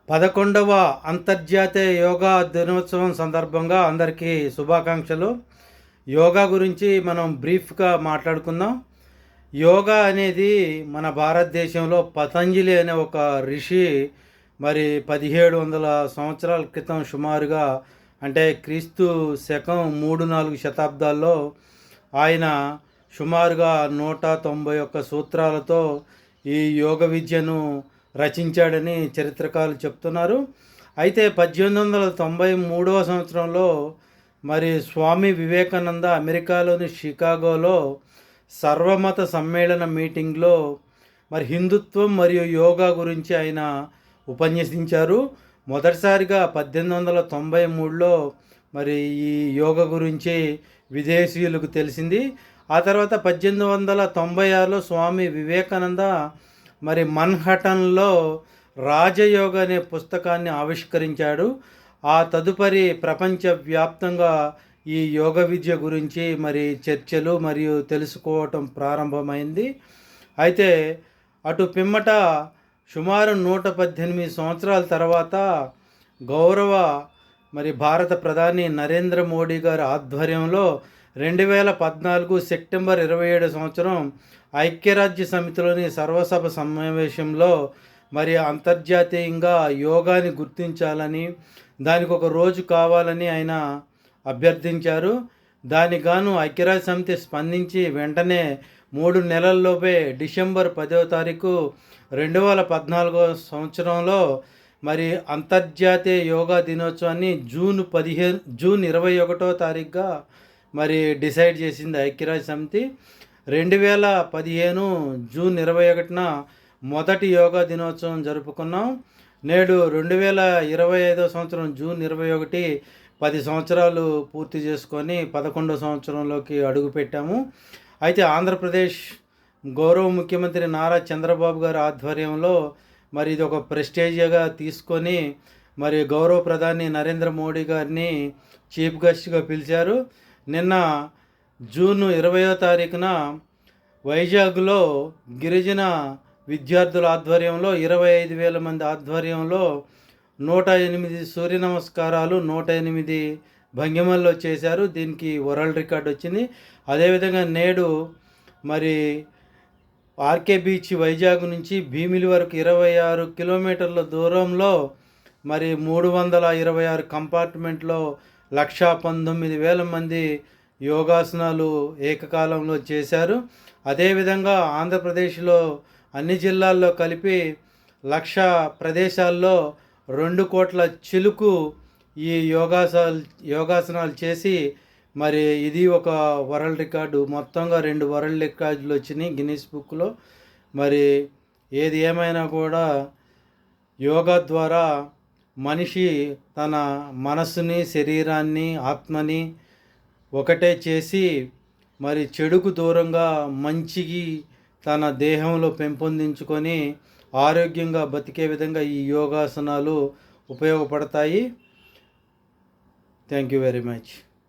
11వ అంతర్జాతీయ యోగా దినోత్సవం సందర్భంగా అందరికీ శుభాకాంక్షలు. యోగా గురించి మనం బ్రీఫ్గా మాట్లాడుకుందాం. యోగా అనేది మన భారతదేశంలో పతంజలి అనే ఒక ఋషి 1700 సంవత్సరాల క్రితం సుమారుగా, అంటే క్రీస్తు శకం 3-4 శతాబ్దాల్లో ఆయన సుమారుగా 191 సూత్రాలతో ఈ యోగ విద్యను రచించాడని చరిత్రకారులు చెప్తున్నారు. అయితే 1893 సంవత్సరంలో స్వామి వివేకానంద అమెరికాలోని షికాగోలో సర్వమత సమ్మేళన మీటింగ్లో హిందుత్వం మరియు యోగా గురించి ఆయన ఉపన్యసించారు. మొదటిసారిగా 1893లో ఈ యోగా గురించి విదేశీయులకు తెలిసింది. ఆ తర్వాత 1896లో స్వామి వివేకానంద మన్హటన్లో రాజయోగ అనే పుస్తకాన్ని ఆవిష్కరించాడు. ఆ తదుపరి ప్రపంచవ్యాప్తంగా ఈ యోగ విద్య గురించి చర్చలు మరియు తెలుసుకోవటం ప్రారంభమైంది. అయితే అటు పిమ్మట సుమారు 118 సంవత్సరాల తర్వాత గౌరవ భారత ప్రధాని నరేంద్ర మోడీ గారి ఆధ్వర్యంలో 2014 సెప్టెంబర్ 27 సంవత్సరం ఐక్యరాజ్య సమితిలోని సర్వసభ సమావేశంలో అంతర్జాతీయంగా యోగాని గుర్తించాలని, దానికి ఒక రోజు కావాలని ఆయన అభ్యర్థించారు. దానికి గాను ఐక్యరాజ్య సమితి స్పందించి వెంటనే 3 నెలల్లోపే డిసెంబర్ 10వ తారీఖు 2014 సంవత్సరంలో అంతర్జాతీయ యోగా దినోత్సవాన్ని జూన్ 21వ తారీఖుగా డిసైడ్ చేసింది ఐక్యరాజ్య సమితి. 2015 జూన్ 21న మొదటి యోగా దినోత్సవం జరుపుకున్నాం. నేడు 2025 సంవత్సరం జూన్ 21 10 సంవత్సరాలు పూర్తి చేసుకొని 11వ సంవత్సరంలోకి అడుగుపెట్టాము. అయితే ఆంధ్రప్రదేశ్ గౌరవ ముఖ్యమంత్రి నారా చంద్రబాబు గారి ఆధ్వర్యంలో ఇది ఒక ప్రెస్టేజియగా తీసుకొని గౌరవ ప్రధాని నరేంద్ర మోడీ గారిని చీఫ్ గెస్ట్గా పిలిచారు. నిన్న జూన్ 20వ తారీఖున వైజాగ్లో గిరిజన విద్యార్థుల ఆధ్వర్యంలో 25,000 మంది ఆధ్వర్యంలో 108 సూర్య నమస్కారాలు 108 భంగిమల్లో చేశారు. దీనికి వరల్డ్ రికార్డ్ వచ్చింది. అదేవిధంగా నేడు ఆర్కే బీచ్ వైజాగ్ నుంచి భీమిలి వరకు 26 కిలోమీటర్ల దూరంలో 326 కంపార్ట్మెంట్లో 119,000 మంది యోగాసనాలు ఏకకాలంలో చేశారు. అదేవిధంగా ఆంధ్రప్రదేశ్లో అన్ని జిల్లాల్లో కలిపి 1,00,000 ప్రదేశాల్లో 2 కోట్ల చిలుకు ఈ యోగాసనాలు చేసి ఇది ఒక వరల్డ్ రికార్డు. మొత్తంగా 2 వరల్డ్ రికార్డులు వచ్చినాయి గిన్నిస్ బుక్లో. ఏది ఏమైనా కూడా యోగా ద్వారా మనిషి తన మనస్సుని, శరీరాన్ని, ఆత్మని ఒకటే చేసి చెడుకు దూరంగా మంచికి తన దేహంలో పెంపొందించుకొని ఆరోగ్యంగా బతికే విధంగా ఈ యోగాసనాలు ఉపయోగపడతాయి. Thank you very much.